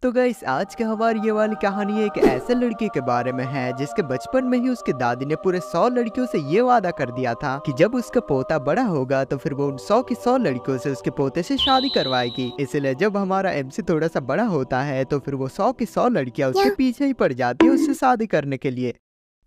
तो गाइस आज की हमारी ये वाली कहानी एक ऐसे लड़के के बारे में है जिसके बचपन में ही उसकी दादी ने पूरे 100 लड़कियों से ये वादा कर दिया था कि जब उसका पोता बड़ा होगा तो फिर वो उन 100 की 100 लड़कियों से उसके पोते से शादी करवाएगी। इसलिए जब हमारा एमसी थोड़ा सा बड़ा होता है तो फिर वो 100 की 100 लड़कियां उसके पीछे ही पड़ जाती है उससे शादी करने के लिए।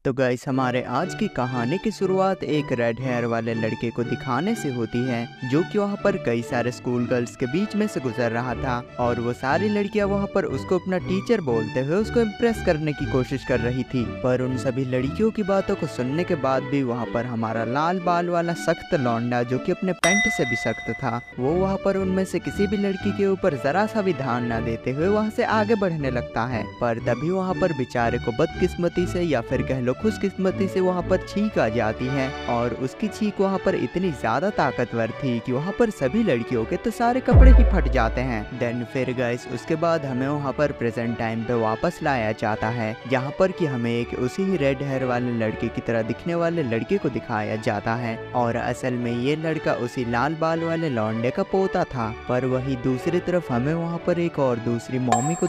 तो गाइस हमारे आज की कहानी की शुरुआत एक रेड हेयर वाले लड़के को दिखाने से होती है जो कि वहाँ पर कई सारे स्कूल गर्ल्स के बीच में से गुजर रहा था और वो सारी लड़कियां वहाँ पर उसको अपना टीचर बोलते हुए उसको इम्प्रेस करने की कोशिश कर रही थी। पर उन सभी लड़कियों की बातों को सुनने के बाद भी वहाँ पर हमारा लाल बाल वाला सख्त लौंडा जो कि अपने पैंट से भी सख्त था वो वहाँ पर उनमें से किसी भी लड़की के ऊपर जरा सा भी ध्यान न देते हुए वहाँ से आगे बढ़ने लगता है। पर तभी वहाँ पर बेचारे को बदकिस्मती से या फिर कह लो खुशकिस्मती से वहाँ पर छींक आ जाती है और उसकी छींक वहाँ पर इतनी ज्यादा ताकतवर थी कि वहाँ पर सभी लड़कियों के तो सारे कपड़े ही फट जाते हैं। देन फिर गाइस उसके बाद हमें वहाँ पर प्रेजेंट टाइम पे वापस लाया जाता है जहाँ पर कि हमें एक उसी ही रेड हेयर वाले लड़के की तरह दिखने वाले लड़के को दिखाया जाता है और असल में ये लड़का उसी लाल बाल वाले लौंडे का पोता था। पर वही दूसरी तरफ हमें वहाँ पर एक और दूसरी मम्मी को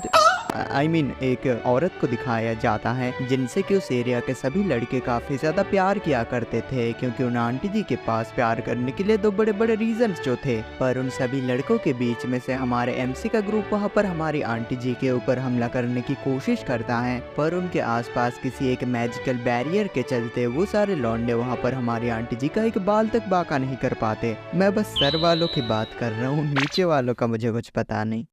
एक औरत को दिखाया जाता है जिनसे कि उस एरिया के सभी लड़के काफी ज्यादा प्यार किया करते थे क्योंकि उन आंटी जी के पास प्यार करने के लिए दो बड़े बड़े रीजंस जो थे। पर उन सभी लड़कों के बीच में से हमारे एमसी का ग्रुप वहाँ पर हमारी आंटी जी के ऊपर हमला करने की कोशिश करता है पर उनके आसपास किसी एक मैजिकल बैरियर के चलते वो सारे लौंडे वहाँ पर हमारी आंटी जी का एक बाल तक बाका नहीं कर पाते। मैं बस सर वालों की बात कर रहा हूँ, नीचे वालों का मुझे कुछ पता नहीं।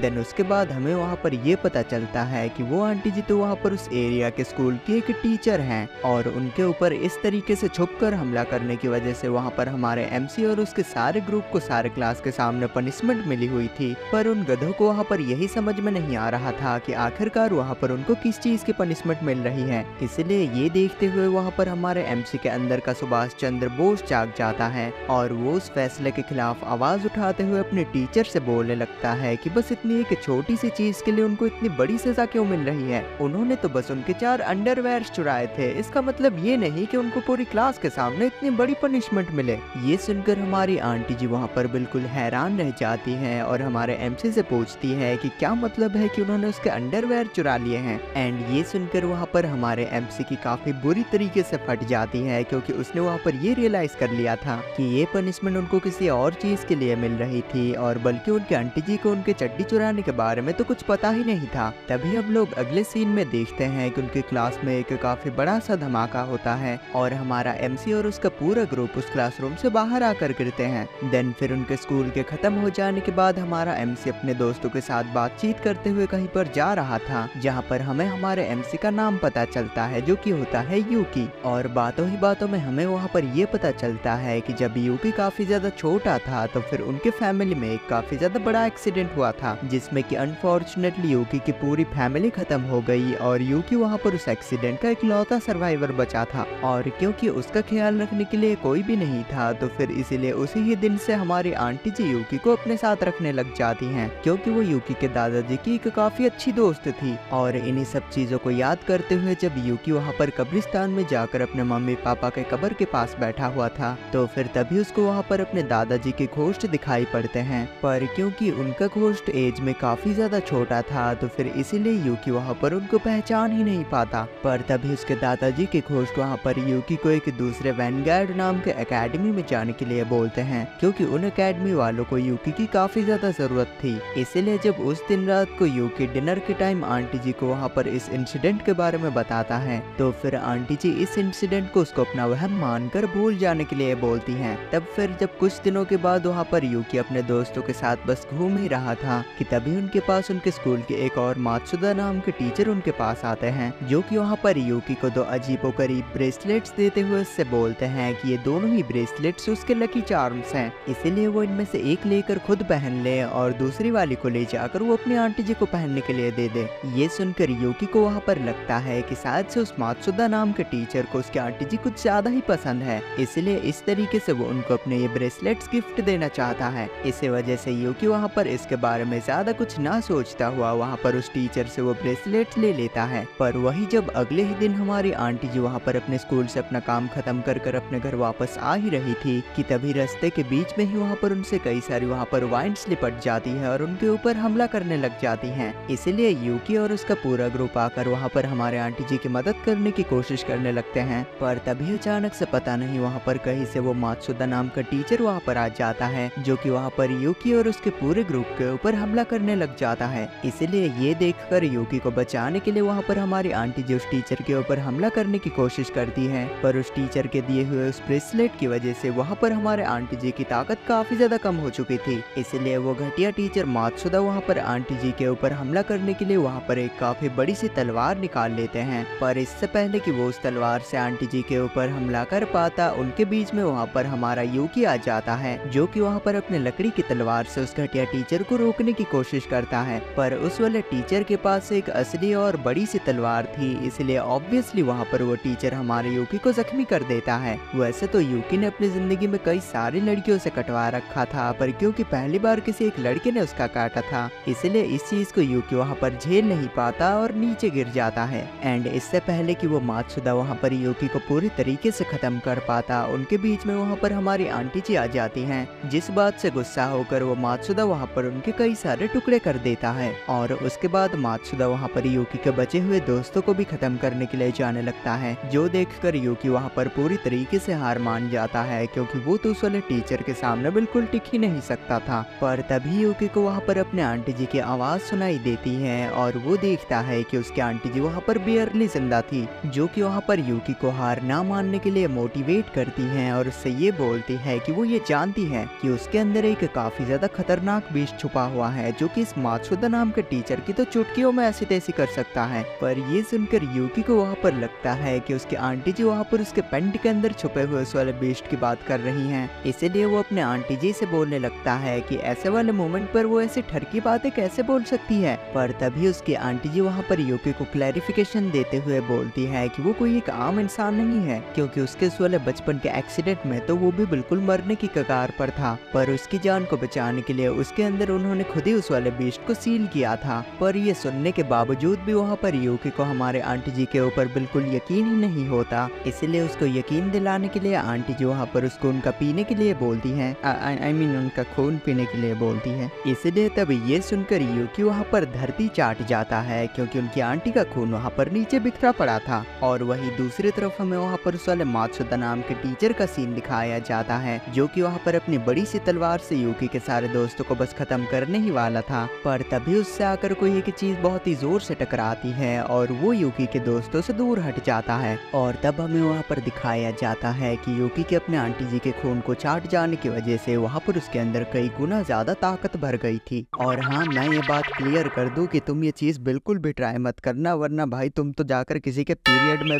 देन उसके बाद हमें वहाँ पर ये पता चलता है कि वो आंटी जी तो वहाँ पर उस एरिया के स्कूल की एक टीचर हैं और उनके ऊपर इस तरीके से छुपकर हमला करने की वजह से वहाँ पर हमारे एमसी और उसके सारे ग्रुप को सारे क्लास के सामने पनिशमेंट मिली हुई थी। पर उन गधों को वहाँ पर यही समझ में नहीं आ रहा था कि आखिरकार वहाँ पर उनको किस चीज की पनिशमेंट मिल रही है। इसलिए ये देखते हुए वहाँ पर हमारे एमसी के अंदर का सुभाष चंद्र बोस जाग जाता है और वो उस फैसले के खिलाफ आवाज उठाते हुए अपने टीचर से बोलने लगता है कि बस इतनी एक छोटी सी चीज के लिए उनको इतनी बड़ी सजा क्यों मिल रही है। उन्होंने तो बस उनके 4 अंडरवेयर चुराए थे, इसका मतलब ये नहीं कि उनको पूरी क्लास के सामने इतनी बड़ी पनिशमेंट मिले। ये सुनकर हमारी आंटी जी वहाँ पर बिल्कुल हैरान रह जाती हैं और हमारे एमसी से पूछती है कि क्या मतलब है कि उन्होंने उसके अंडरवेयर चुरा लिए हैं। एंड ये सुनकर वहाँ पर हमारे एमसी की काफी बुरी तरीके से फट जाती है क्योंकि उसने वहाँ पर ये रियलाइज कर लिया था कि ये पनिशमेंट उनको किसी और चीज के लिए मिल रही थी और बल्कि उनके आंटी जी को उनके चड्डी चुराने के बारे में तो कुछ पता ही नहीं था। तभी हम लोग अगले सीन में देखते हैं कि उनकी क्लास में एक काफी बड़ा सा धमाका होता है और हमारा एमसी और उसका पूरा ग्रुप उस क्लासरूम से बाहर आकर गिरते हैं। देन फिर उनके स्कूल के खत्म हो जाने के बाद हमारा एमसी अपने दोस्तों के साथ बातचीत करते हुए कहीं पर जा रहा था जहाँ पर हमें हमारे एमसी का नाम पता चलता है जो कि होता है यूकी। और बातों ही बातों में हमें वहाँ पर ये पता चलता है कि जब यूकी काफी ज्यादा छोटा था तो फिर उनके फैमिली में एक काफी ज्यादा बड़ा एक्सीडेंट हुआ था जिसमें कि अनफॉर्चुनेटली यूकी की पूरी फैमिली खत्म हो गई और यूकी वहाँ पर उस एक्सीडेंट का इकलौता सर्वाइवर बचा था। और क्योंकि उसका ख्याल रखने के लिए कोई भी नहीं था तो फिर इसीलिए उसी ही दिन से हमारी आंटी जी यूकी को अपने साथ रखने लग जाती हैं क्योंकि वो यूकी के दादाजी की एक काफी अच्छी दोस्त थी। और इन्हीं सब चीजों को याद करते हुए जब यूकी वहाँ पर कब्रिस्तान में जाकर अपने मम्मी पापा के कब्र के पास बैठा हुआ था तो फिर तभी उसको वहाँ पर अपने दादाजी के घोष्ट दिखाई पड़ते हैं। पर क्योंकि उनका घोष्ट एज में काफी ज्यादा छोटा था तो फिर इसीलिए यूकी वहाँ पर उनको पहचान ही नहीं पाता। पर तभी उसके दादाजी के घोष्ट वहाँ पर यूकी को एक दूसरे वैनगार्ड नाम के एकेडमी में जाने के लिए बोलते हैं क्योंकि उन एकेडमी वालों को यूकी की काफी ज्यादा जरूरत थी। इसीलिए जब उस दिन रात को यूकी डिनर के टाइम आंटी जी को वहाँ पर इस इंसिडेंट के बारे में बताता है तो फिर आंटी जी इस इंसिडेंट को उसको अपना वहम मानकर भूल जाने के लिए बोलती हैं। तब फिर जब कुछ दिनों के बाद वहाँ पर यूकी अपने दोस्तों के साथ बस घूम ही रहा था कि तभी उनके पास उनके स्कूल के एक और मात्सुदा नाम के टीचर उनके पास आते हैं जो कि वहाँ पर यूकी को 2 अजीबोगरीब ब्रेसलेट्स देते हुए उससे बोलते हैं कि ये दोनों ही ब्रेसलेट्स उसके लकी चार्म्स हैं, इसीलिए वो इनमें से एक लेकर खुद पहन ले और दूसरी वाली को ले जाकर वो अपनी आंटी जी को पहनने के लिए दे दे। ये सुनकर यूकी को वहाँ पर लगता है कि शायद से उस मात्सुदा नाम के टीचर को उसकी आंटी जी कुछ ज्यादा ही पसंद है, इसलिए इस तरीके से वो उनको अपने ये ब्रेसलेट्स गिफ्ट देना चाहता है। इसी वजह से यूकी वहाँ पर इसके बारे में ज्यादा कुछ ना सोचता हुआ वहाँ पर उस टीचर से वो ब्रेसलेट ले लेता है। पर वही जब अगले ही दिन हमारी आंटी जी वहाँ पर अपने स्कूल से अपना काम खत्म कर अपने घर वापस आ ही रही थी कि तभी रास्ते के बीच में ही वहाँ पर उनसे कई सारी वहाँ पर वाइन्स लिपट जाती है और उनके ऊपर हमला करने लग जाती हैं। इसीलिए यूकी और उसका पूरा ग्रुप आकर वहाँ पर हमारे आंटी जी की मदद करने की कोशिश करने लगते हैं। पर तभी अचानक से पता नहीं वहाँ पर कहीं से वो मात्सुदा नाम का टीचर वहाँ पर आ जाता है, जो कि वहाँ पर यूकी और उसके पूरे ग्रुप के ऊपर हमला करने लग जाता है। इसीलिए ये देखकर यूकी को बचाने के लिए वहाँ पर हमारी आंटी जी उस टीचर के ऊपर हमला करने की कोशिश करती है। पर उस टीचर के दिए हुए उस ब्रेसलेट की वजह से वहाँ पर हमारे आंटी जी की ताकत काफी ज्यादा कम हो चुकी थी। इसलिए वो घटिया टीचर मात्सुदा वहाँ पर आंटी जी के ऊपर हमला करने के लिए वहाँ पर एक काफी बड़ी सी तलवार निकाल लेते हैं। पर इससे पहले कि वो उस तलवार से आंटी जी के ऊपर हमला कर पाता, उनके बीच में वहाँ पर हमारा यूकी आ जाता है, जो कि वहाँ पर अपने लकड़ी की तलवार से उस घटिया टीचर को रोकने की कोशिश करता है। पर उस वाले टीचर के पास एक असली और बड़ी सी तलवार थी, इसलिए ऑब्वियसली वहाँ पर वो टीचर हमारे यूकी को जख्मी कर देता है। वैसे तो यूकी ने अपनी जिंदगी में कई सारी लड़कियों से कटवा रखा था, पर क्योंकि पहली बार किसी एक लड़के ने उसका काटा था, इसलिए इस चीज को यूकी वहाँ पर झेल नहीं पाता और नीचे गिर जाता है। एंड इससे पहले कि वो मात्सुदा वहाँ पर यूकी को पूरी तरीके से खत्म कर पाता, उनके बीच में वहाँ पर हमारी आंटी जी आ जाती हैं, जिस बात से गुस्सा होकर वो मात्सुदा वहाँ पर उनके कई सारे टुकड़े कर देता है। और उसके बाद मात्सुदा वहाँ पर यूकी के बचे हुए दोस्तों को भी खत्म करने के लिए जाने लगता है, जो देखकर यूकी वहाँ पर पूरी तरीके से हार मान जाता है, क्योंकि वो तो उस वाले टीचर के सामने बिल्कुल टिक ही नहीं सकता था। पर तभी यूकी को वहाँ पर अपने आंटी जी की आवाज सुनाई देती है और वो देखता है कि उसकी आंटी जी वहाँ पर बेयरली जिंदा थी, जो कि वहाँ पर यूकी को हार ना मानने के लिए मोटिवेट करती है और उससे ये बोलती है कि वो ये जानती है कि उसके अंदर एक काफी ज्यादा खतरनाक बीज छुपा हुआ है, जो कि इस मात्सुदा नाम के टीचर की तो चुटकियों में ऐसी तैसी कर सकता है। पर ये सुनकर यूकी को वहाँ पर लगता है कि उसकी आंटी जी वहाँ पर उसके पेंट के अंदर छुपे हुए उस वाले बीस्ट की बात कर रही हैं। इसीलिए वो अपने आंटी जी से बोलने लगता है कि ऐसे वाले मोमेंट पर वो ऐसी ठरकी बातें कैसे बोल सकती है। पर तभी उसकी आंटी जी वहाँ पर यूकी को क्लैरिफिकेशन देते हुए बोलती है कि वो कोई एक आम इंसान नहीं है, क्योंकि उसके उस वाले बचपन के एक्सीडेंट में तो वो भी बिल्कुल मरने की कगार पर था, पर उसकी जान को बचाने के लिए उसके अंदर उन्होंने खुद ही उस वाले बीस्ट को सील किया था। पर ये सुनने के बावजूद भी वहाँ पर यूकी को हमारे आंटी जी के ऊपर बिल्कुल यकीन ही नहीं होता, इसलिए उसको यकीन दिलाने के लिए आंटी जी वहाँ पर उसको उनका पीने के लिए बोलती है, आई मीन उनका खून पीने के लिए बोलती है। इसलिए तब ये सुनकर यूकी वहाँ पर धरती चाट जाता है, क्योंकि उनकी आंटी का खून वहाँ पर नीचे बिखरा पड़ा था। और वही दूसरी तरफ हमें वहाँ पर उस वाले मात्सुदा नाम के टीचर का सीन दिखाया जाता है, जो कि वहाँ पर अपनी बड़ी सी तलवार से यूकी के सारे दोस्तों को बस खत्म करने ही वाला था। पर तभी उससे आकर कोई एक चीज बहुत ही जोर से टकराती है और वो यूकी के दोस्तों से दूर हट जाता है। और तब हमें वहाँ पर दिखाया जाता है कि यूकी के अपने आंटी जी के खून को चाट जाने की वजह से वहाँ पर उसके अंदर कई गुना ज्यादा ताकत भर गई थी। और हाँ, मैं ये बात क्लियर कर दूं कि तुम ये चीज बिल्कुल भी ट्राई मत करना, वरना भाई तुम तो जाकर किसी के पीरियड में।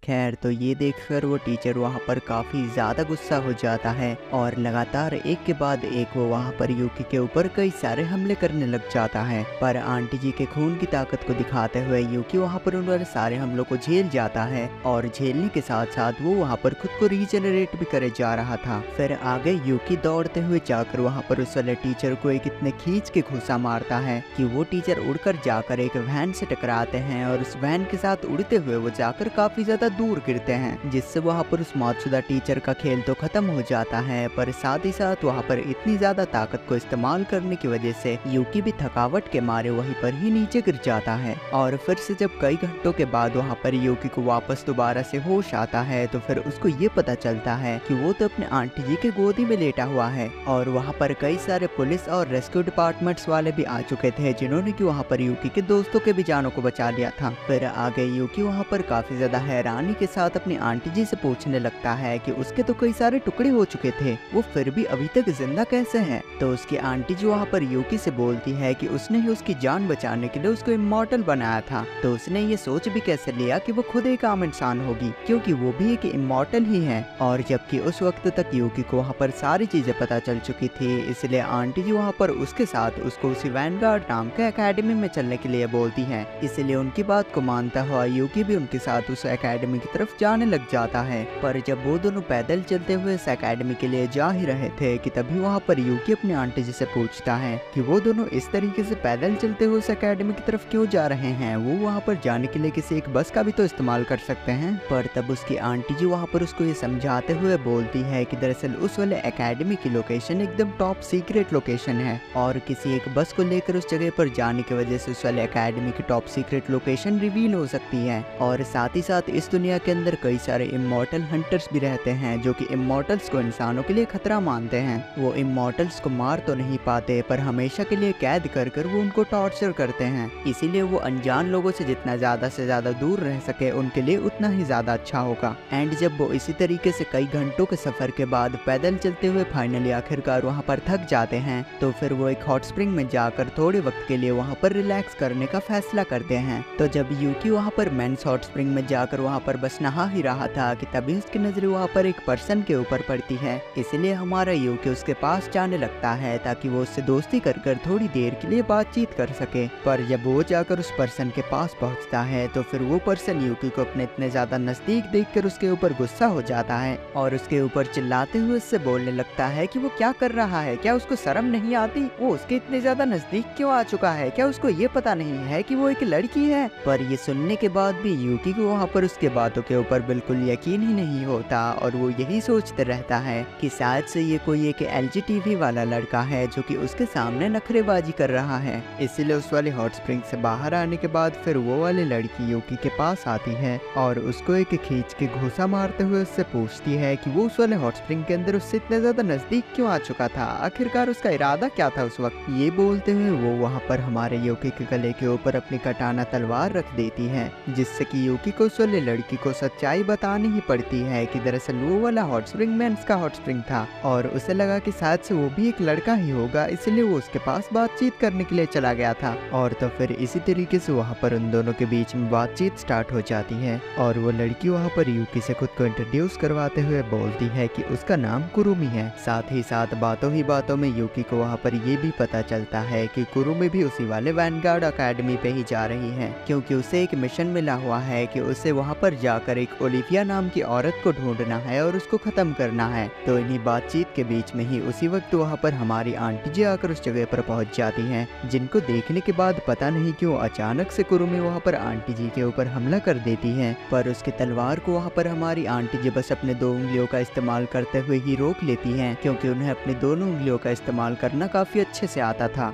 खैर, तो ये देखकर वो टीचर वहाँ पर काफी ज्यादा गुस्सा हो जाता है और लगातार एक के बाद एक वो वहाँ पर यूकी के ऊपर कई सारे हमले करने लग जाता है। पर आंटी जी के खून की ताकत को दिखाते हुए यूकी वहाँ पर उन वाले सारे हमलों को झेल जाता है और झेलने के साथ साथ वो वहाँ पर खुद को रीजनरेट भी करे जा रहा था। फिर आगे यूकी दौड़ते हुए जाकर वहाँ पर उस वाले टीचर को एक इतने खींच के घुसा मारता है कि वो टीचर उड़कर जाकर एक वैन से टकराते हैं और उस वैन के साथ उड़ते हुए वो जाकर काफी ज्यादा दूर गिरते हैं, जिससे वहाँ पर उस मात्सुदा टीचर का खेल तो खत्म हो जाता है, पर साथ ही साथ वहाँ पर इतनी ज्यादा ताकत को इस्तेमाल करने की वजह से यूकी भी थकावट के मारे वहीं पर ही नीचे गिर जाता है। और फिर से जब कई घंटों के बाद वहाँ पर यूकी को वापस दोबारा से होश आता है, तो फिर उसको ये पता चलता है कि वो तो अपने आंटी जी के गोदी में लेटा हुआ है। और वहाँ पर कई सारे पुलिस और रेस्क्यू डिपार्टमेंट्स वाले भी आ चुके थे, जिन्होंने कि वहाँ पर यूकी के दोस्तों के भी जानों को बचा लिया था। फिर आगे यूकी वहाँ पर काफी ज्यादा हैरानी के साथ अपनी आंटी जी से पूछने लगता है कि उसके तो कई सारे टुकड़े हो चुके थे, वो फिर भी अभी तक जिंदा कैसे हैं। तो उसकी आंटी जी वहाँ पर यूकी से बोलती है कि उसने ही उसकी जान बचाने के लिए उसको इमॉर्टल बनाया था, तो उसने ये सोच भी कैसे लिया कि वो खुद एक आम इंसान होगी, क्योंकि वो भी एक इमॉर्टल ही है। और जबकि उस वक्त तक यूकी को वहाँ पर सारी चीजें पता चल चुकी थी, इसलिए आंटी जी वहाँ पर उसके साथ उसको उसी वैनगार्ड नाम के एकेडमी में चलने के लिए बोलती है। इसलिए उनकी बात को मानता हुआ यूकी भी उनके साथ उस एकेडमी एकेडमी की तरफ जाने लग जाता है। पर जब वो दोनों पैदल चलते हुए इस एकेडमी के लिए जा ही रहे थे कि तभी वहाँ पर यूकी अपनी आंटी जी से पूछता है कि वो दोनों इस तरीके से पैदल चलते हुए उस एकेडमी की तरफ क्यों जा रहे हैं, वो वहाँ पर जाने के लिए किसी एक बस का भी तो इस्तेमाल कर सकते हैं। पर तब उसकी आंटी जी वहाँ पर उसको ये समझाते हुए बोलती है कि दरअसल उस वाले एकेडमी की लोकेशन एकदम टॉप सीक्रेट लोकेशन है और किसी एक बस को लेकर उस जगह पर जाने की वजह से उस वाले एकेडमी की टॉप सीक्रेट लोकेशन रिवील हो सकती है। और साथ ही साथ इस दुनिया के अंदर कई सारे इमॉर्टल हंटर्स भी रहते हैं जो कि इमॉर्टल्स को इंसानों के लिए खतरा मानते हैं। वो इमॉर्टल्स को मार तो नहीं पाते पर हमेशा के लिए कैद कर कर वो उनको टॉर्चर करते हैं, इसीलिए वो अनजान लोगों से जितना ज्यादा से ज्यादा दूर रह सके उनके लिए उतना ही ज्यादा अच्छा होगा। एंड जब वो इसी तरीके से कई घंटों के सफर के बाद पैदल चलते हुए फाइनली आखिरकार वहाँ पर थक जाते हैं तो फिर वो एक हॉट स्प्रिंग में जाकर थोड़े वक्त के लिए वहाँ पर रिलैक्स करने का फैसला करते हैं। तो जब यूकी वहाँ पर मेंस हॉट स्प्रिंग में जाकर वहाँ पर बस नहा ही रहा था कि तभी उसकी नजर वहाँ पर एक पर्सन के ऊपर पड़ती है, इसलिए हमारा यूकी उसके पास जाने लगता है ताकि वो उससे दोस्ती कर कर थोड़ी देर के लिए बातचीत कर सके। पर जब वो जाकर उस पर्सन के पास पहुँचता है तो फिर वो पर्सन यूकी को अपने इतने ज्यादा नजदीक देखकर उसके ऊपर गुस्सा हो जाता है और उसके ऊपर चिल्लाते हुए उससे बोलने लगता है कि वो क्या कर रहा है, क्या उसको शर्म नहीं आती, वो उसके इतने ज्यादा नजदीक क्यों आ चुका है, क्या उसको ये पता नहीं है कि वो एक लड़की है। पर ये सुनने के बाद भी यूकी को वहाँ पर उसके बातों के ऊपर बिल्कुल यकीन ही नहीं होता और वो यही सोचते रहता है कि शायद से ये कोई एक एलजीटीवी वाला लड़का है जो कि उसके सामने नखरेबाजी कर रहा है। इसीलिए उस वाले हॉट स्प्रिंग से बाहर आने के बाद फिर वो वाली लड़की यूकी के पास आती है और उसको एक खींच के घूंसा मारते हुए उससे पूछती है कि वो उस वाले हॉट स्प्रिंग के अंदर उससे इतने ज्यादा नजदीक क्यों आ चुका था, आखिरकार उसका इरादा क्या था उस वक्त। ये बोलते हुए वो वहाँ पर हमारे यूकी के गले के ऊपर अपनी कटाना तलवार रख देती है जिससे कि यूकी को उस वाले लड़की को सच्चाई बतानी ही पड़ती है कि दरअसल वो वाला हॉट स्प्रिंग मेंस का हॉट स्प्रिंग था और उसे लगा कि शायद से वो भी एक लड़का ही होगा, इसलिए वो उसके पास बातचीत करने के लिए चला गया था। और तो फिर इसी तरीके से वहाँ पर उन दोनों के बीच में बातचीत स्टार्ट हो जाती है और वो लड़की वहाँ पर यूकी से खुद को इंट्रोड्यूस करवाते हुए बोलती है कि उसका नाम कुरुमी है। साथ ही साथ बातों ही बातों में यूकी को वहाँ पर ये भी पता चलता है कि कुरुमी भी उसी वाले वैनगार्ड अकेडमी पे ही जा रही है क्योंकि उसे एक मिशन मिला हुआ है कि उसे वहाँ पर जाकर एक ओलिविया नाम की औरत को ढूंढना है और उसको खत्म करना है। तो इन्हीं बातचीत के बीच में ही उसी वक्त वहाँ पर हमारी आंटी जी आकर उस जगह पर पहुँच जाती हैं, जिनको देखने के बाद पता नहीं क्यों अचानक से कुरुमी वहाँ पर आंटी जी के ऊपर हमला कर देती है। पर उसकी तलवार को वहाँ पर हमारी आंटी जी बस अपने 2 उंगलियों का इस्तेमाल करते हुए ही रोक लेती हैं क्योंकि उन्हें अपनी दोनों उंगलियों का इस्तेमाल करना काफी अच्छे से आता था।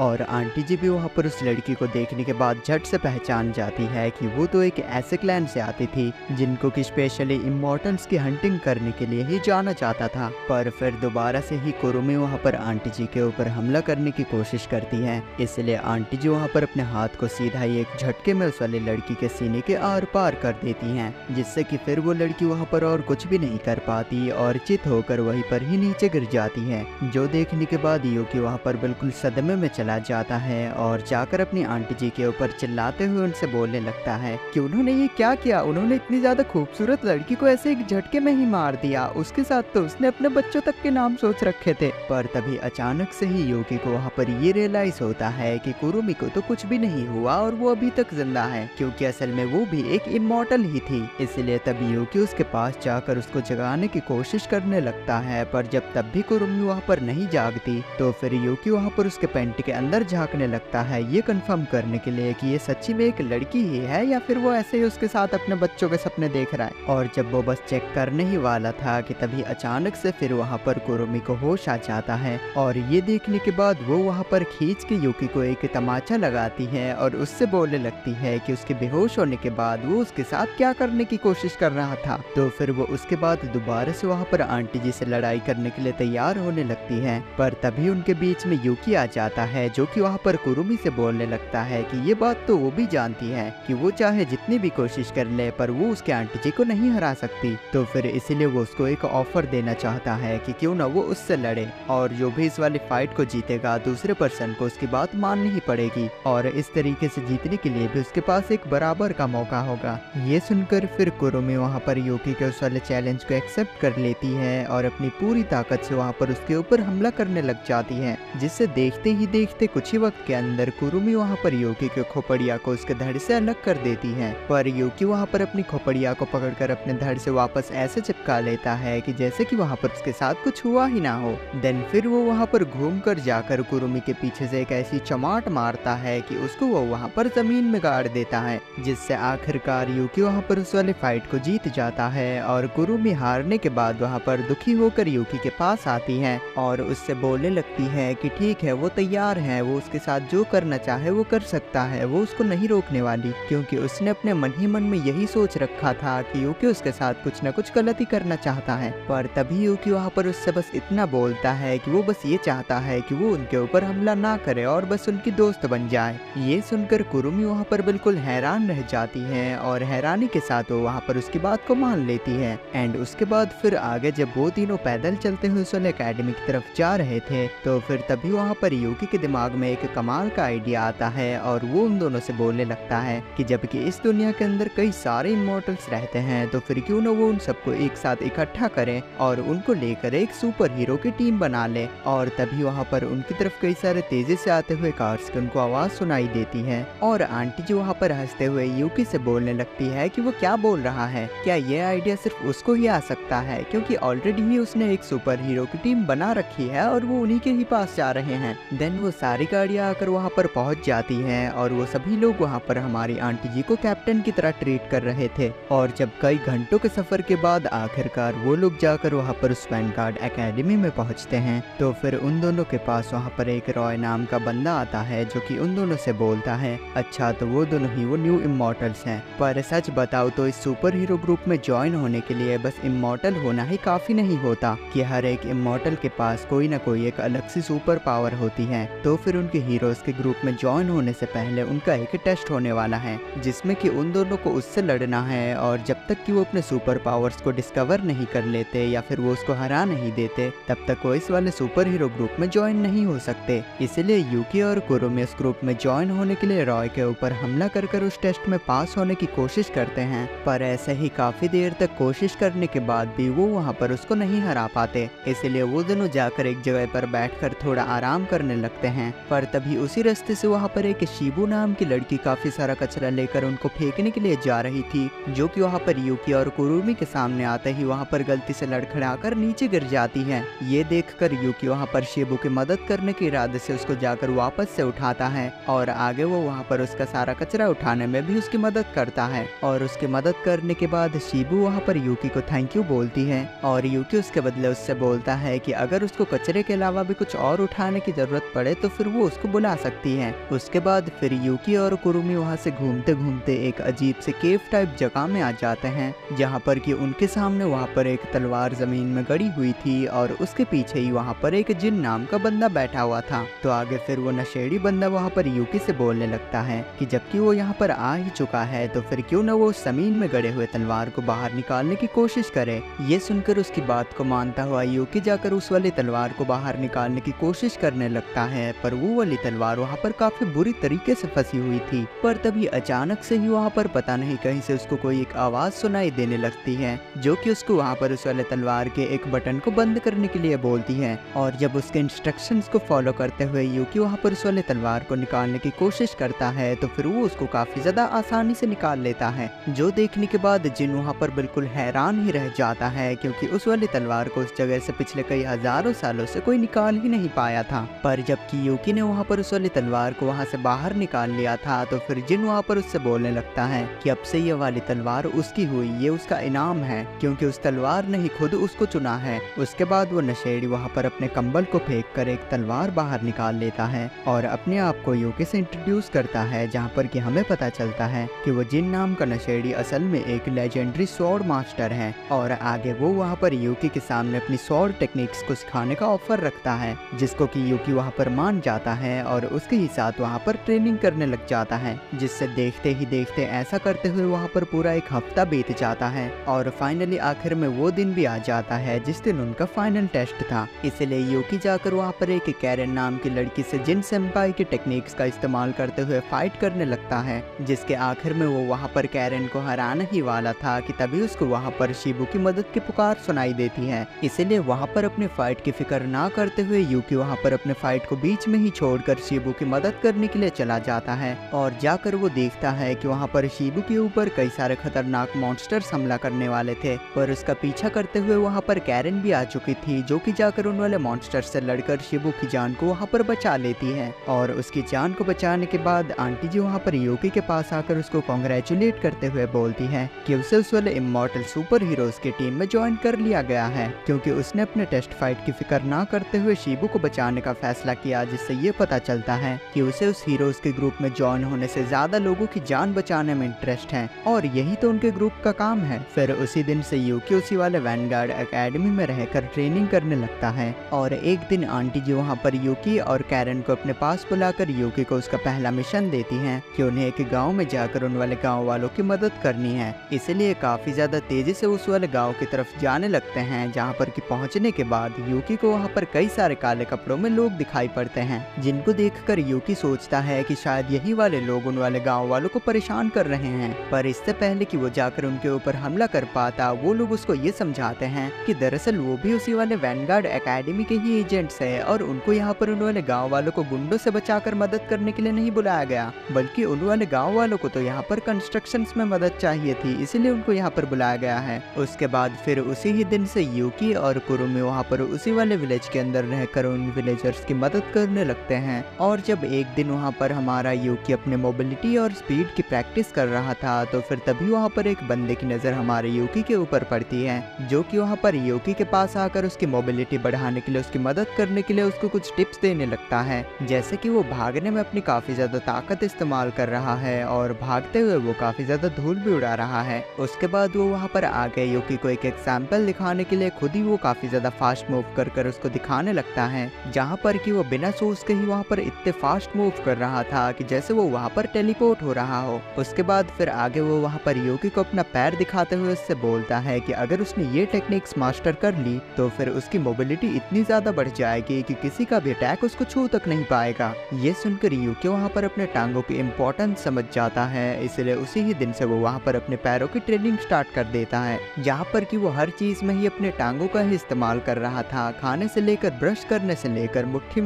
और आंटी जी भी वहाँ पर उस लड़की को देखने के बाद झट से पहचान जाती है कि वो तो एक ऐसे क्लैन से आती थी जिनको कि स्पेशली इमॉर्टल्स की हंटिंग करने के लिए ही जाना चाहता था। पर फिर दोबारा से ही कुरुमी वहाँ पर आंटी जी के ऊपर हमला करने की कोशिश करती है, इसलिए आंटी जी वहाँ पर अपने हाथ को सीधा ही एक झटके में उस वाली लड़की के सीने के आर पार कर देती हैं, जिससे कि फिर वो लड़की वहाँ पर और कुछ भी नहीं कर पाती और चित होकर वहीं पर ही नीचे गिर जाती है। जो देखने के बाद यूकी वहाँ पर बिल्कुल सदमे में चला जाता है और जाकर अपनी आंटी जी के ऊपर चिल्लाते हुए उनसे बोलने लगता है कि उन्होंने ये क्या किया, उन्होंने इतनी ज्यादा खूबसूरत लड़की को ऐसे एक झटके में ही मार दिया, उसके साथ तो उसने अपने बच्चों तक के नाम सोच रखे थे। पर तभी अचानक से ही यूकी को वहाँ पर ये रियलाइज होता है कि कुरुमी को तो कुछ भी नहीं हुआ और वो अभी तक जिंदा है, क्योंकि असल में वो भी एक इमॉर्टल ही थी। इसलिए तभी यूकी उसके पास जाकर उसको जगाने की कोशिश करने लगता है, पर जब तब भी कुरुमी वहाँ पर नहीं जागती तो फिर यूकी वहाँ पर उसके पैंट के अंदर झांकने लगता है ये कंफर्म करने के लिए कि ये सच्ची में एक लड़की ही है या फिर वो ऐसे ही उसके साथ अपने बच्चों के सपने देख रहा है। और जब वो बस चेक करने ही वाला था कि तभी अचानक से फिर वहाँ पर कुरुमी को होश आ जाता है और ये देखने के बाद वो वहाँ पर खींच के यूकी को एक तमाचा लगाती है और उससे बोलने लगती है कि उसके बेहोश होने के बाद वो उसके साथ क्या करने की कोशिश कर रहा था। तो फिर वो उसके बाद दोबारा से वहाँ पर आंटी जी से लड़ाई करने के लिए तैयार होने लगती है, पर तभी उनके बीच में यूकी आ जाता है जो कि वहाँ पर कुरुमी से बोलने लगता है कि ये बात तो वो भी जानती है कि वो चाहे जितनी भी कोशिश कर ले पर वो उसके आंटी जी को नहीं हरा सकती। तो फिर इसीलिए वो उसको एक ऑफर देना चाहता है कि क्यों ना वो उससे लड़े और जो भी इस वाली फाइट को जीतेगा दूसरे पर्सन को उसकी बात माननी ही पड़ेगी और इस तरीके से जीतने के लिए भी उसके पास एक बराबर का मौका होगा। ये सुनकर फिर कुरुमी वहाँ पर यूकी के उस वाले चैलेंज को एक्सेप्ट कर लेती है और अपनी पूरी ताकत से वहाँ पर उसके ऊपर हमला करने लग जाती है, जिससे देखते ही देखते पहुंचते कुछ ही वक्त के अंदर कुरुमी वहाँ पर यूकी के खोपड़िया को उसके धड़ से अलग कर देती है, पर यूकी वहाँ पर अपनी खोपड़िया को पकड़कर अपने धड़ से वापस ऐसे चिपका लेता है कि जैसे कि वहाँ पर उसके साथ कुछ हुआ ही ना हो। देन फिर वो वहाँ पर घूम कर जाकर कुरुमी के पीछे से एक ऐसी चमाट मारता है कि उसको वो वहाँ पर जमीन में गाड़ देता है, जिससे आखिरकार यूकी वहाँ पर उस वाले फाइट को जीत जाता है। और कुरुमी हारने के बाद वहाँ पर दुखी होकर यूकी के पास आती है और उससे बोलने लगती है कि ठीक है, वो तैयार है, वो उसके साथ जो करना चाहे वो कर सकता है, वो उसको नहीं रोकने वाली, क्योंकि उसने अपने मन ही मन में यही सोच रखा था कि यूकी उसके साथ कुछ न कुछ गलती करना चाहता है। पर तभी यूकी वहाँ पर उससे बस इतना बोलता है कि वो बस ये चाहता है कि वो उनके ऊपर हमला ना करे और बस उनकी दोस्त बन जाए। ये सुनकर कुरुमी वहाँ पर बिल्कुल हैरान रह जाती है और हैरानी के साथ वो वहाँ पर उसकी बात को मान लेती है। एंड उसके बाद फिर आगे जब वो तीनों पैदल चलते हुए उस एकेडमी की तरफ जा रहे थे, तो फिर तभी वहाँ पर यूकी के दिमाग में एक कमाल का आइडिया आता है और वो उन दोनों से बोलने लगता है कि जबकि इस दुनिया के अंदर कई सारे इमॉर्टल्स रहते हैं, तो फिर क्यों ना वो उन सबको एक साथ इकट्ठा करें और उनको लेकर एक सुपर हीरो की टीम बना ले। और तभी वहाँ पर उनकी तरफ कई सारे तेजी से आते हुए कार्स की उनको आवाज सुनाई देती है और आंटी जी वहाँ पर हंसते हुए यूकी से बोलने लगती है कि वो क्या बोल रहा है, क्या ये आइडिया सिर्फ उसको ही आ सकता है, क्योंकि ऑलरेडी ही उसने एक सुपर हीरो की टीम बना रखी है और वो उन्हीं के ही पास जा रहे हैं। देन वो सारी गाड़ियां आकर वहाँ पर पहुँच जाती हैं और वो सभी लोग वहाँ पर हमारी आंटी जी को कैप्टन की तरह ट्रीट कर रहे थे। और जब कई घंटों के सफर के बाद आखिरकार वो लोग जाकर वहाँ पर उस वैनगार्ड एकेडमी में पहुँचते हैं, तो फिर उन दोनों के पास वहाँ पर एक रॉय नाम का बंदा आता है जो कि उन दोनों से बोलता है, अच्छा तो वो दोनों ही वो न्यू इमॉर्टल्स हैं, पर सच बताओ तो इस सुपर हीरो ग्रुप में ज्वाइन होने के लिए बस इमॉर्टल होना ही काफी नहीं होता कि हर एक इमॉर्टल के पास कोई ना कोई एक अलग सी सुपर पावर होती है। तो फिर उनके हीरोज के ग्रुप में ज्वाइन होने से पहले उनका एक टेस्ट होने वाला है, जिसमें कि उन दोनों को उससे लड़ना है और जब तक कि वो अपने सुपर पावर्स को डिस्कवर नहीं कर लेते या फिर वो उसको हरा नहीं देते, तब तक वो इस वाले सुपर हीरो ग्रुप में ज्वाइन नहीं हो सकते। इसलिए यूकी और कुरुमी इस ग्रुप में ज्वाइन होने के लिए रॉय के ऊपर हमला कर उस टेस्ट में पास होने की कोशिश करते हैं, पर ऐसे ही काफी देर तक कोशिश करने के बाद भी वो वहाँ पर उसको नहीं हरा पाते। इसलिए वो दोनों जाकर एक जगह पर बैठकर थोड़ा आराम करने लगते हैं, पर तभी उसी रास्ते से वहाँ पर एक शिबू नाम की लड़की काफी सारा कचरा लेकर उनको फेंकने के लिए जा रही थी, जो कि वहाँ पर यूकी और कुरुमी के सामने आते ही वहाँ पर गलती से लड़खड़ाकर नीचे गिर जाती है। ये देखकर यूकी वहाँ पर शिबू की मदद करने के इरादे से उसको जाकर वापस से उठाता है और आगे वो वहाँ पर उसका सारा कचरा उठाने में भी उसकी मदद करता है। और उसकी मदद करने के बाद शिबू वहाँ पर यूकी को थैंक यू बोलती है और यूकी उसके बदले उससे बोलता है कि अगर उसको कचरे के अलावा भी कुछ और उठाने की जरूरत पड़े तो फिर वो उसको बुला सकती है। उसके बाद फिर यूकी और कुरुमी वहाँ से घूमते घूमते एक अजीब से केव टाइप जगह में आ जाते हैं, जहाँ पर कि उनके सामने वहाँ पर एक तलवार जमीन में गड़ी हुई थी और उसके पीछे ही वहाँ पर एक जिन नाम का बंदा बैठा हुआ था। तो आगे फिर वो नशेड़ी बंदा वहाँ पर यूकी से बोलने लगता है कि जबकि वो यहाँ पर आ ही चुका है तो फिर क्यों न वो जमीन में गड़े हुए तलवार को बाहर निकालने की कोशिश करे। ये सुनकर उसकी बात को मानता हुआ यूकी जाकर उस वाली तलवार को बाहर निकालने की कोशिश करने लगता है, पर वो वाली तलवार वहाँ पर काफी बुरी तरीके से फंसी हुई थी। पर तभी अचानक से ही वहाँ पर पता नहीं कहीं से उसको कोई एक आवाज सुनाई देने लगती है, जो कि उसको वहाँ पर उस वाले तलवार के एक बटन को बंद करने के लिए बोलती है। और जब उसके इंस्ट्रक्शंस को फॉलो करते हुए यूकी वहाँ पर उस वाले तलवार को निकालने की कोशिश करता है, तो फिर वो उसको काफी ज्यादा आसानी से निकाल लेता है, जो देखने के बाद जिन वहाँ पर बिल्कुल हैरान ही रह जाता है, क्योंकि उस वाली तलवार को उस जगह से पिछले कई हजारों सालों से कोई निकाल ही नहीं पाया था। पर जबकि यूकी ने वहाँ पर उस वाली तलवार को वहाँ से बाहर निकाल लिया था, तो फिर जिन वहाँ पर उससे बोलने लगता है कि अब से ये वाली तलवार उसकी हुई, ये उसका इनाम है, क्योंकि उस तलवार ने ही खुद उसको चुना है। उसके बाद वो नशेड़ी वहाँ पर अपने कंबल को फेंक कर एक तलवार बाहर निकाल लेता है और अपने आप को यूकी से इंट्रोड्यूस करता है, जहाँ पर कि हमें पता चलता है कि वो जिन नाम का नशेड़ी असल में एक लेजेंडरी स्वॉर्ड मास्टर है। और आगे वो वहाँ पर यूकी के सामने अपनी स्वॉर्ड टेक्निक्स को सिखाने का ऑफर रखता है, जिसको कि यूकी वहाँ पर मान जाता है और उसके ही साथ वहाँ पर ट्रेनिंग करने लग जाता है, जिससे देखते ही देखते ऐसा करते हुए वहाँ पर पूरा एक हफ्ता बीत जाता है। और फाइनली आखिर में वो दिन भी आ जाता है जिस दिन उनका फाइनल टेस्ट था। इसलिए यूकी जाकर वहाँ पर एक कैरन नाम की लड़की से जिन सेंपाई की टेक्निक्स का इस्तेमाल करते हुए फाइट करने लगता है, जिसके आखिर में वो वहाँ पर कैरन को हराना ही वाला था कि तभी उसको वहाँ पर शिबू की मदद की पुकार सुनाई देती है। इसलिए वहाँ पर अपने फाइट की फिक्र ना करते हुए यूकी वहाँ पर अपने फाइट को बीच बीच में ही छोड़कर शिबू की मदद करने के लिए चला जाता है और जाकर वो देखता है कि वहाँ पर शिबू के ऊपर कई सारे खतरनाक मॉन्स्टर्स हमला करने वाले थे, पर उसका पीछा करते हुए वहाँ पर कैरन भी आ चुकी थी, जो कि जाकर उन वाले मॉन्स्टर्स से लड़कर शिबू की जान को वहाँ पर बचा लेती है। और उसकी जान को बचाने के बाद आंटी जी वहाँ पर यूकी के पास आकर उसको कॉन्ग्रेचुलेट करते हुए बोलती है कि उसे उस वाले इमॉर्टल सुपर हीरोज की टीम में ज्वाइन कर लिया गया है, क्योंकि उसने अपने टेस्ट फाइट की फिक्र ना करते हुए शिबू को बचाने का फैसला किया, जिससे ये पता चलता है कि उसे उस हीरोज के ग्रुप में ज्वाइन होने से ज्यादा लोगों की जान बचाने में इंटरेस्ट है और यही तो उनके ग्रुप का काम है। फिर उसी दिन से यूकी उसी वाले वैनगार्ड एकेडमी में रहकर ट्रेनिंग करने लगता है और एक दिन आंटी जी वहाँ पर यूकी और कैरन को अपने पास बुलाकर यूकी को उसका पहला मिशन देती हैं कि उन्हें एक गांव में जाकर उन वाले गांव वालों की मदद करनी है। इसलिए काफी ज्यादा तेजी से उस वाले गांव की तरफ जाने लगते हैं, जहां पर कि पहुंचने के बाद यूकी को वहां पर कई सारे काले कपड़ों में लोग दिखाई पड़ते हैं, जिनको देखकर यूकी सोचता है कि शायद यही वाले लोग उन वाले गाँव वालों को परेशान कर रहे हैं। पर इससे पहले कि वो जाकर उनके ऊपर हमला कर पाता, वो लोग उसको ये समझाते हैं कि दरअसल वो भी उसी वाले वैनगार्ड एकेडमी के ही एजेंट्स है और उनको यहाँ पर उन वाले गाँव वालों को गुंडों से बचाकर मदद करने के लिए नहीं बुलाया गया, बल्कि उन वाले गाँव वालों को तो यहाँ पर कंस्ट्रक्शंस में मदद चाहिए थी, इसीलिए उनको यहाँ पर बुलाया गया है। उसके बाद फिर उसी ही दिन से यूकी और कुरुमी वहाँ पर उसी वाले विलेज के अंदर रहकर उन विलेजर्स की मदद करने लगते हैं। और जब एक दिन वहाँ पर हमारा यूकी अपने मोबिलिटी और स्पीड की प्रैक्टिस कर रहा था, तो फिर तभी वहाँ पर एक बंदे की नजर हमारे यूकी के ऊपर पड़ती है, जो कि वहाँ पर यूकी के पास आकर उसकी मोबिलिटी बढ़ाने के लिए, उसकी मदद करने के लिए उसको कुछ टिप्स देने लगता है, जैसे कि वो भागने में अपनी काफी ज्यादा ताकत इस्तेमाल कर रहा है और भागते हुए वो काफी ज्यादा धूल भी उड़ा रहा है। उसके बाद वो वहाँ पर आके यूकी को एक एग्जाम्पल दिखाने के लिए खुद ही वो काफी ज्यादा फास्ट मूव कर उसको दिखाने लगता है, जहाँ पर कि वो बिना सोच के ही वहाँ पर इतने फास्ट मूव कर रहा था कि जैसे वो वहाँ पर टेलीपोर्ट हो रहा हो। उसके बाद फिर आगे वो वहाँ पर यूकी को अपना पैर दिखाते हुए उससे बोलता है कि अगर उसने ये टेक्निक्स मास्टर कर ली तो फिर उसकी मोबिलिटी इतनी ज्यादा बढ़ जाएगी कि किसी का भी अटैक उसको छू तक नहीं पाएगा। ये सुनकर यूकी वहाँ पर अपने टांगों की इम्पोर्टेंस समझ जाता है, इसलिए उसी ही दिन से वो वहाँ पर अपने पैरों की ट्रेनिंग स्टार्ट कर देता है, जहाँ पर कि वो हर चीज में ही अपने टांगों का ही इस्तेमाल कर रहा था, खाने से लेकर ब्रश करने से लेकर मुट्ठी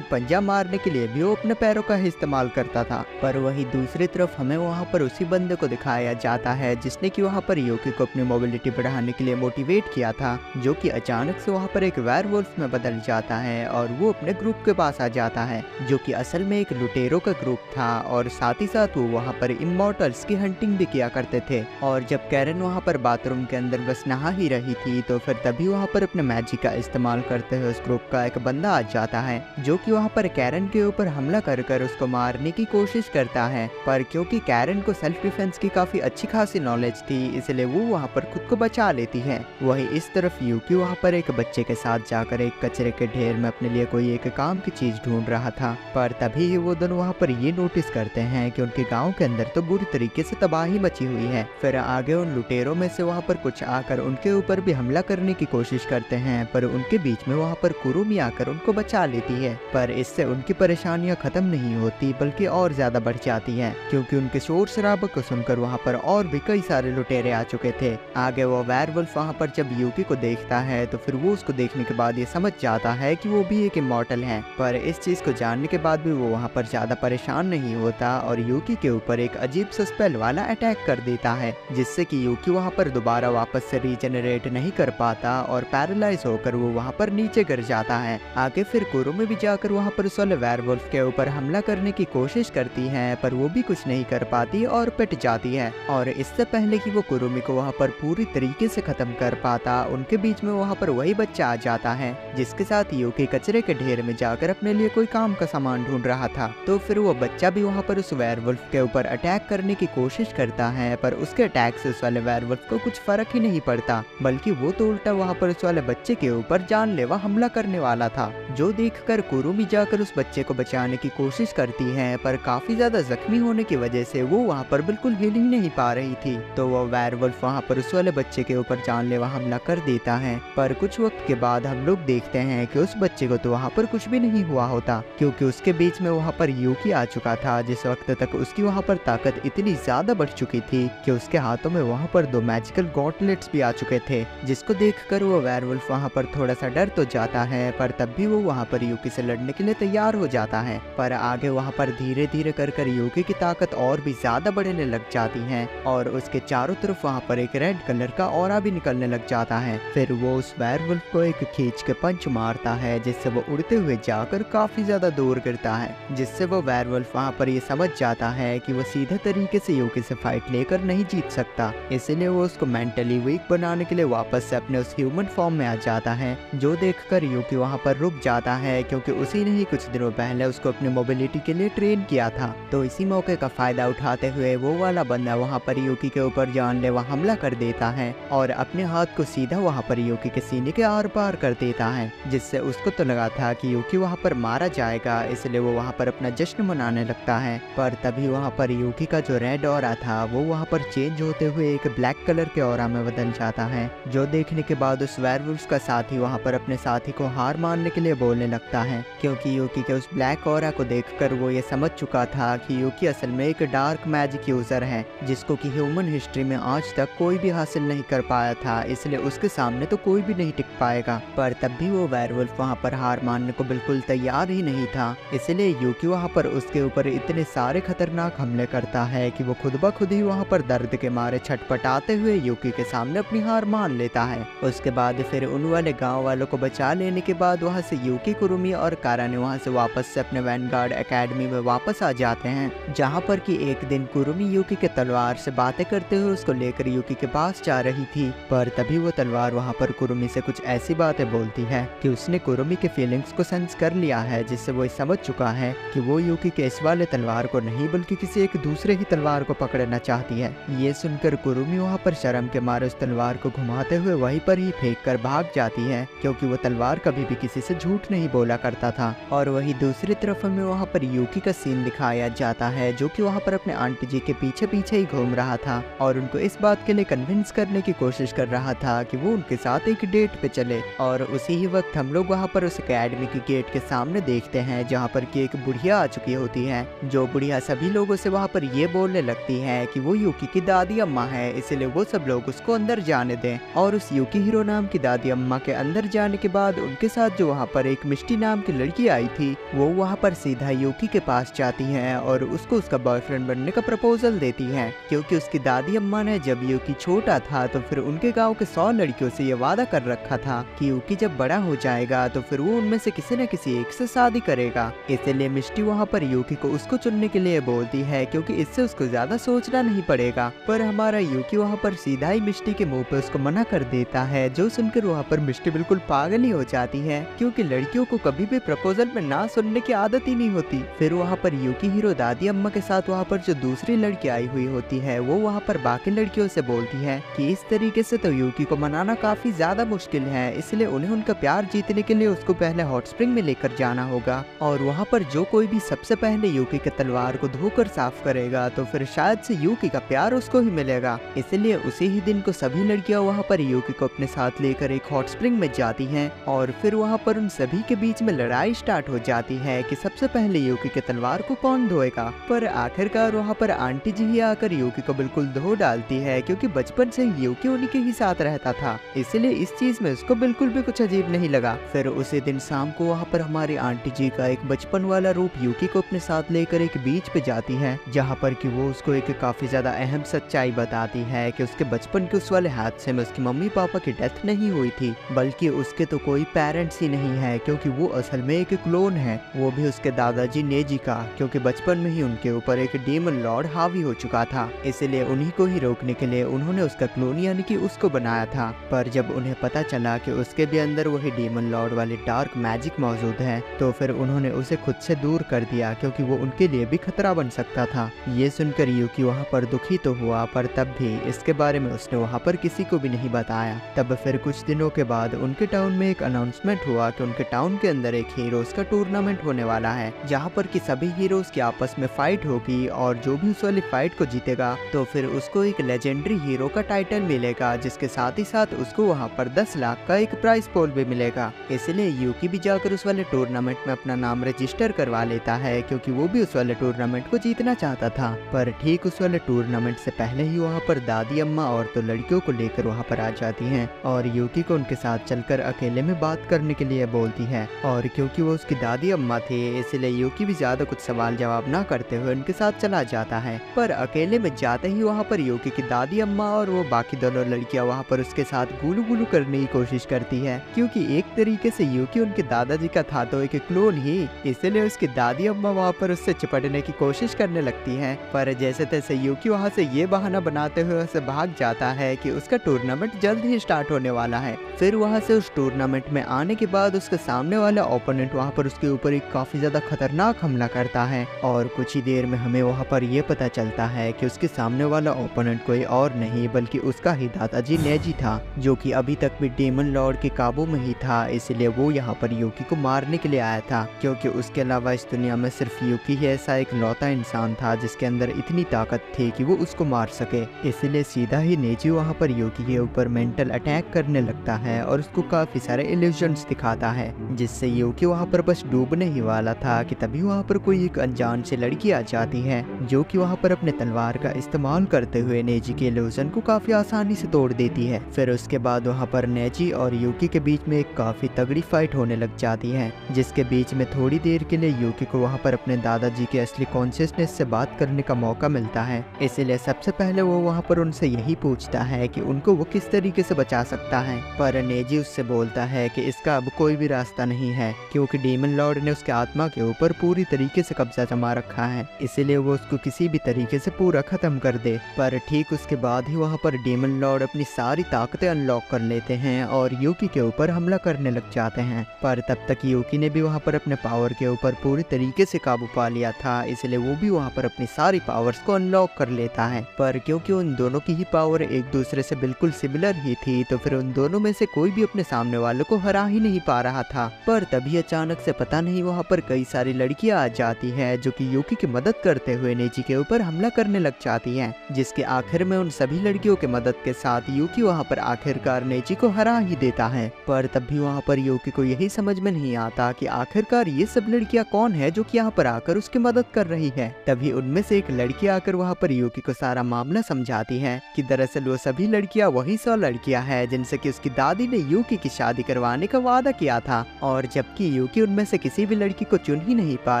पंजा मारने के लिए भी वो अपने पैरों का ही इस्तेमाल करता था। पर वही दूसरी तरफ हमें वहाँ पर उसी बंदे को दिखाया जाता है जिसने कि वहाँ पर यूकी को अपनी मोबिलिटी बढ़ाने के लिए मोटिवेट किया था, जो कि अचानक से वहाँ पर एक वेयरवुल्फ में बदल जाता है और वो अपने ग्रुप के पास आ जाता है, जो कि असल में एक लुटेरों का ग्रुप था और साथ ही साथ वो वहाँ पर इमॉर्टल्स की हंटिंग भी किया करते थे। और जब कैरन वहाँ पर बाथरूम के अंदर बस नहा ही रही थी, तो फिर तभी वहाँ पर अपने मैजिक का इस्तेमाल करते हुए उस ग्रुप का एक बंदा आ जाता है, जो कि वहाँ पर कैरन के ऊपर हमला कर उसको मारने की कोशिश करता है। पर क्योंकि कैरन को सेल्फ डिफेंस की काफी अच्छी खासी नॉलेज थी, इसलिए वो वहाँ पर खुद को बचा लेती है। वही इस तरफ यूकी वहाँ पर एक बच्चे के साथ जाकर एक कचरे के ढेर में अपने लिए कोई एक काम की चीज ढूंढ रहा था, पर तभी वो दोनों वहाँ पर ये नोटिस करते हैं कि उनके गांव के अंदर तो बुरी तरीके से तबाही मची हुई है। फिर आगे उन लुटेरों में से वहाँ पर कुछ आकर उनके ऊपर भी हमला करने की कोशिश करते हैं, पर उनके बीच में वहाँ पर कुरुमी आकर उनको बचा लेती है। पर इससे उनकी परेशानियां खत्म नहीं होती बल्कि और ज्यादा बढ़ जाती हैं, क्योंकि उनके शोर शराबे को सुनकर वहाँ पर और भी कई सारे लुटेरे आ चुके थे। आगे वो वेयरवुल्फ वहाँ पर जब यूकी को देखता है तो फिर वो उसको देखने के बाद ये समझ जाता है कि वो भी एक इमॉर्टल है। पर इस चीज को जानने के बाद भी वो वहाँ पर ज्यादा परेशान नहीं होता और यूकी के ऊपर एक अजीब सा स्पेल वाला अटैक कर देता है, जिससे कि यूकी वहाँ पर दोबारा वापस से रीजनरेट नहीं कर पाता और पैरालाइज होकर वो वहाँ पर नीचे गिर जाता है। आगे फिर कुरुमी भी जाकर वहाँ पर उस वाले वेयरवुल्फ के ऊपर हमला करने की कोशिश करती है, पर वो भी कुछ नहीं कर पाती और पिट जाती है। और इससे पहले कि वो कुरुमी को वहाँ पर पूरी तरीके से खत्म कर पाता, उनके बीच में वहाँ पर वही बच्चा आ जाता है जिसके साथ यूकी कचरे के ढेर में जाकर अपने लिए कोई काम का सामान ढूंढ रहा था। तो फिर वो बच्चा भी वहाँ पर उस वेयरवुल्फ के ऊपर अटैक करने की कोशिश करता है, पर उसके अटैक से उस वाले वेयरवुल्फ को कुछ फर्क ही नहीं पड़ता, बल्कि वो तो उल्टा वहाँ पर उस वाले बच्चे के ऊपर जानलेवा हमला करने वाला था, जो देखकर कुरुमी जाकर उस बच्चे को बचाने की कोशिश करती है, पर काफी ज्यादा जख्मी होने की वजह से वो वहाँ पर बिल्कुल हिल ही नहीं पा रही थी। तो वो वेयरवुल्फ वहाँ पर उस वाले बच्चे के ऊपर जानलेवा हमला कर देता है। पर कुछ वक्त के बाद हम लोग देखते हैं कि उस बच्चे को तो वहाँ पर कुछ भी नहीं हुआ होता, क्योंकि उसके बीच में वहाँ पर यूकी आ चुका था, जिस वक्त तक उसकी वहाँ पर ताकत इतनी ज्यादा बढ़ चुकी थी कि उसके हाथों में वहाँ पर 2 मैजिकल गॉटलेट्स भी आ चुके थे, जिसको देखकर वो वेयरवुल्फ वहाँ पर थोड़ा सा डर तो जाता है, पर तब भी वो वहाँ पर यूकी से लड़ने के लिए तैयार हो जाता है। पर आगे वहाँ पर धीरे धीरे कर यूकी की ताकत और भी ज्यादा बढ़ने लग जाती है और उसके चारों तरफ वहाँ पर एक रेड कलर का ऑरा भी निकलने लग जाता है। फिर वो उस वेयरवुल्फ को एक खींच के पंच मारता है, जिससे वो उड़ते हुए जाकर काफी ज्यादा दूर गिरता है, जिससे वो वेयरवुल्फ वहाँ पर ये समझ जाता है कि वो सीधे तरीके से यूकी से फाइट लेकर नहीं जीत सकता। इसलिए वो उसको मेंटली वीक बनाने के लिए वापस से अपने उस ह्यूमन फॉर्म में आ जाता है, जो देखकर यूकी वहाँ पर रुक जाता है, क्योंकि उसी ने ही कुछ दिनों पहले उसको अपनी मोबिलिटी के लिए ट्रेन किया था। तो इसी मौके का फायदा उठाते हुए वो वाला बंदा वहाँ पर यूकी के ऊपर जानलेवा हमला कर देता है और अपने हाथ को सीधा वहाँ पर यूकी के सीने के आर पार कर देता है, जिससे उसको तो लगा था कि यूकी वहाँ पर मारा जाएगा, इसलिए वो वहाँ पर अपना जश्न मनाने लगता है। पर तभी वहाँ पर यूकी का जो रेड ऑरा था वो वहाँ पर चेंज होते हुए एक ब्लैक कलर के ऑरा में बदल जाता है, जो देखने के बाद उस वेयरवुल्फ का साथी वहाँ पर अपने साथी को हार मानने के लिए बोलने लगता है, क्योंकि यूकी के उस ब्लैक ऑरा को देखकर वो ये समझ चुका था कि यूकी असल में एक डार्क मैजिक यूजर है, जिसको कि ह्यूमन हिस्ट्री में आज तक कोई भी हासिल नहीं कर पाया था, इसलिए उसके सामने तो कोई भी नहीं टिक पाएगा। पर तब भी वो वेयरवुल्फ वहाँ पर हार मानने को बिल्कुल तैयार ही नहीं था, इसलिए यूकी वहाँ पर उसके ऊपर इतने सारे खतरनाक हमले करता है कि वो खुद ब खुद ही वहाँ पर दर्द के मारे छटपटाते हुए यूकी के सामने अपनी हार मान लेता है। उसके बाद फिर उन वाले गांव वालों को बचा लेने के बाद वहाँ से यूकी, कुरुमी और कारा ने वहाँ से वापस से अपने वैनगार्ड एकेडमी में वापस आ जाते हैं, जहाँ पर कि एक दिन कुरुमी यूकी के तलवार से बातें करते हुए उसको लेकर यूकी के पास जा रही थी। पर तभी वो तलवार वहाँ पर कुरुमी से कुछ ऐसी बातें बोलती है कि उसने कुरुमी के फीलिंग्स को सेंस कर लिया है, जिससे वो समझ चुका है कि वो यूकी के इस वाले तलवार को नहीं बल्कि किसी एक दूसरे ही तलवार को पकड़ना चाहती है। ये सुनकर कुरुमी वहाँ पर शर्म के मारे उस तलवार को घुमाते हुए वहीं पर ही फेंक कर भाग जाती है, क्योंकि वो तलवार कभी भी किसी से झूठ नहीं बोला करता था। और वही दूसरी तरफ हमें वहाँ पर यूकी का सीन दिखाया जाता है, जो कि वहाँ पर अपने आंटी जी के पीछे पीछे ही घूम रहा था और उनको इस बात के लिए कन्विंस करने की कोशिश कर रहा था कि वो उनके साथ एक डेट पे चले। और उसी ही वक्त हम लोग वहाँ पर उस एकेडमी की गेट के सामने देखते हैं, जहाँ पर कि एक बुढ़िया आ चुकी होती है, जो बुढ़िया सभी लोगों से वहाँ पर ये बोलने लगती है कि वो यूकी की दादी अम्मा है, इसलिए वो सब लोग उसको अंदर जाने दें। और उस यूकी हीरो नाम की दादी अम्मा के अंदर जाने के बाद उनके साथ जो वहाँ पर एक मिष्टी नाम की लड़की आई थी, वो वहाँ पर सीधा यूकी के पास जाती है और उसको उसका बॉयफ्रेंड बनने का प्रपोजल देती है, क्योंकि उसकी दादी अम्मा ने जब यूकी छोटा था तो फिर उनके गाँव के 100 लड़कियों से ये वादा कर रखा था कि यूकी जब बड़ा हो जाएगा तो फिर वो उनमें से किसी न किसी एक से शादी करेगा। इसलिए मिष्टी वहाँ पर यूकी को उसको चुनने के लिए बोलती है, क्योंकि इससे उसको ज्यादा सोचना नहीं पड़ेगा। पर हमारा यूकी वहाँ पर सीधा ही मिष्टी के मुंह पे उसको मना कर देता है, जो सुनकर वहाँ पर मिष्टी बिल्कुल पागल ही हो जाती है, क्योंकि लड़कियों को कभी भी प्रपोजल में ना सुनने की आदत ही नहीं होती। फिर वहाँ पर यूकी हीरो दादी अम्मा के साथ वहाँ पर जो दूसरी लड़की आई हुई होती है, वो वहाँ पर बाकी लड़कियों से बोलती है कि इस तरीके से तो यूकी को मनाना काफी ज्यादा मुश्किल है, इसलिए उन्हें उनका प्यार जीतने के लिए उसको पहले हॉट स्प्रिंग में लेकर जाना होगा। और वहाँ पर जो कोई भी सबसे पहले यूकी के तलवार को धोकर साफ करेगा तो फिर शायद से यूकी का प्यार उसको ही मिलेगा। इसलिए उसी ही दिन को सभी लड़कियां वहाँ पर यूकी को अपने साथ लेकर एक हॉट स्प्रिंग में जाती हैं और फिर वहाँ पर उन सभी के बीच में लड़ाई स्टार्ट हो जाती है कि सबसे पहले यूकी के तलवार को कौन धोएगा। पर आखिरकार वहाँ पर आंटी जी ही आकर यूकी को बिल्कुल धो डालती है, क्योंकि बचपन से यूकी उन्हीं के ही साथ रहता था, इसलिए इस चीज में उसको बिल्कुल भी कुछ अजीब नहीं लगा। फिर उसी दिन शाम को वहाँ पर हमारी आंटी जी का एक बचपन वाला रूप यूकी को अपने साथ लेकर एक बीच पे जाती है, जहाँ पर कि वो उसको एक काफी ज्यादा अहम सच्चाई बताती है कि उसके बचपन के उस वाले हादसे में उसकी मम्मी पापा की डेथ नहीं हुई थी, बल्कि उसके तो कोई पेरेंट्स ही नहीं है, क्योंकि वो असल में एक क्लोन है, वो भी उसके दादाजी नेजी का, क्योंकि बचपन में ही उनके ऊपर एक डीमन लॉर्ड हावी हो चुका था, इसलिए उन्हीं को ही रोकने के लिए उन्होंने उसका क्लोन यानी कि उसको बनाया था। पर जब उन्हें पता चला कि उसके भी अंदर वही डीमन लॉर्ड वाली डार्क मैजिक मौजूद है, तो फिर उन्होंने उसे खुद से दूर कर दिया, क्योंकि वो उनके लिए भी खतरा बन सकता था। ये सुनकर यूकी वहाँ पर दुखी तो हुआ, पर तब भी इसके बारे में उसने वहाँ पर किसी को भी नहीं बताया। तब फिर कुछ दिनों के बाद उनके टाउन में एक अनाउंसमेंट हुआ कि उनके टाउन के अंदर एक हीरोज का टूर्नामेंट होने वाला है, जहाँ पर कि सभी हीरोज की आपस में फाइट होगी और जो भी उस वाली फाइट को जीतेगा तो फिर उसको एक लेजेंडरी हीरो का टाइटल मिलेगा, जिसके साथ ही साथ उसको वहाँ पर 10 लाख का एक प्राइज पोल भी मिलेगा। इसलिए यूकी भी जाकर उस वाले टूर्नामेंट में अपना नाम रजिस्टर करवा लेता है, क्योंकि वो भी उस वाले टूर्नामेंट को जीतना चाहता था। पर ठीक उस वाले टूर्नामेंट से पहले ही वहाँ पर दादी अम्मा और तो लड़कियों को लेकर वहाँ पर आ जाती हैं और यूकी को उनके साथ चलकर अकेले में बात करने के लिए बोलती है। है। और क्योंकि वो उसकी दादी अम्मा थे इसलिए यूकी भी ज्यादा कुछ सवाल जवाब ना करते हुए उनके साथ चला जाता है। पर अकेले में जाते ही वहाँ पर यूकी की दादी अम्मा और वो बाकी दोनों लड़कियां वहाँ पर उसके साथ गुलू गुलू करने की कोशिश करती है, क्योंकि एक तरीके से यूकी उनके दादाजी का था तो एक क्लोन ही, इसलिए उसकी दादी अम्मा वहाँ पर उससे चिपटने की कोशिश करने लगती है। पर जैसे तैसे यूकी वहाँ से ये बहाना बनाते हुए उसे भाग जाता है कि उसका टूर्नामेंट जल्द ही स्टार्ट होने वाला है। फिर वहाँ से उस टूर्नामेंट में आने के बाद उसके सामने वाला ओपोनेंट वहाँ पर उसके ऊपर एक काफी ज्यादा खतरनाक हमला करता है और कुछ ही देर में हमें वहाँ पर ये पता चलता है कि उसके सामने वाला ओपोनेंट कोई और नहीं बल्कि उसका ही दादाजी नेजी था, जो कि अभी तक भी डेमन लॉर्ड के काबू में ही था। इसलिए वो यहाँ पर यूकी को मारने के लिए आया था, क्योंकि उसके अलावा इस दुनिया में सिर्फ यूकी ही ऐसा एक लौता इंसान था जिसके अंदर इतनी ताकत थी कि वो उसको मार सके। इसलिए सीधा ही नेजी वहाँ पर यूकी के ऊपर मेंटल अटैक करने लगता है और उसको काफी सारे इल्यूजन्स दिखाता है, जिससे यूकी वहाँ पर बस डूबने ही वाला था कि तभी वहाँ पर कोई एक अनजान सी लड़की आ जाती है, जो कि वहाँ पर अपने तलवार का इस्तेमाल करते हुए नेजी के इल्यूजन को काफी आसानी से तोड़ देती है। फिर उसके बाद वहाँ पर नेजी और यूकी के बीच में एक काफी तगड़ी फाइट होने लग जाती है, जिसके बीच में थोड़ी देर के लिए यूकी को वहाँ पर अपने दादाजी के असली कॉन्शियसनेस से बात करने का मौका मिलता है। इसलिए सबसे पहले वो वहाँ पर उनसे यही पूछता है कि उनको वो किस तरीके से बचा सकता है, पर नेजी उससे बोलता है कि इसका अब कोई भी रास्ता नहीं है, क्योंकि डेमन लॉर्ड ने उसके आत्मा के ऊपर पूरी तरीके से कब्जा जमा रखा है, इसलिए वो उसको किसी भी तरीके से पूरा खत्म कर दे। पर ठीक उसके बाद ही वहाँ पर डेमन लॉर्ड अपनी सारी ताकतें अनलॉक कर लेते हैं और यूकी के ऊपर हमला करने लग जाते हैं। पर तब तक यूकी ने भी वहाँ पर अपने पावर के ऊपर पूरी तरीके से काबू पा लिया था, इसलिए वो भी वहाँ पर अपनी सारी पावर्स को अनलॉक कर लेता है। पर क्योंकि उन दोनों की ही पावर एक दूसरे से बिल्कुल सिमिलर ही थी, तो फिर उन दोनों में से कोई भी अपने सामने वालों को हरा ही नहीं पा रहा था। पर तभी अचानक से पता नहीं वहाँ पर कई सारी लड़कियां आ जाती है, जो कि यूकी की मदद करते हुए नेजी के ऊपर हमला करने लग जाती हैं, जिसके आखिर में उन सभी लड़कियों के मदद के साथ यूकी वहाँ पर आखिरकार नेजी को हरा ही देता है। पर तब भी वहाँ पर यूकी को यही समझ में नहीं आता कि आखिरकार ये सब लड़कियां कौन है जो कि यहाँ पर आकर उसकी मदद कर रही है। तभी उनमें से एक लड़की आकर वहाँ पर यूकी को सारा मामला समझाती है कि दरअसल वो सभी लड़कियां वही 100 लड़कियां हैं जिनसे कि उसकी दादी ने यूकी की शादी करवाने का वादा किया था, और जबकि यूकी उनमें से किसी भी लड़की को चुन ही नहीं पा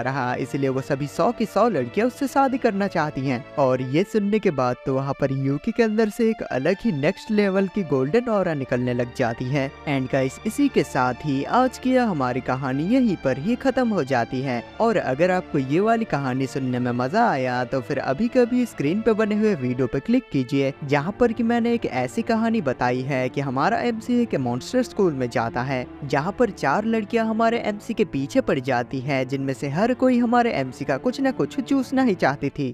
रहा, इसलिए वो सभी 100 की 100 लड़कियां उससे शादी करना चाहती हैं। और ये सुनने के बाद तो वहाँ पर यूकी के अंदर से एक अलग ही नेक्स्ट लेवल की गोल्डन ऑरा निकलने लग जाती है। एंड गाइस, इसी के साथ ही आज की हमारी कहानी यहीं पर ही खत्म हो जाती है। और अगर आपको ये वाली कहानी सुनने में मजा आया तो फिर अभी कभी स्क्रीन पे बने हुए वीडियो पे क्लिक कीजिए, जहाँ पर कि मैंने एक ऐसी कहानी बताई है कि हमारा एमसी एक मॉन्स्टर स्कूल में जाता है, जहाँ पर 4 लड़कियां हमारे एमसी के पीछे पड़ जाती है, जिनमें से हर कोई हमारे एमसी का कुछ न कुछ चूसना ही चाहती थी।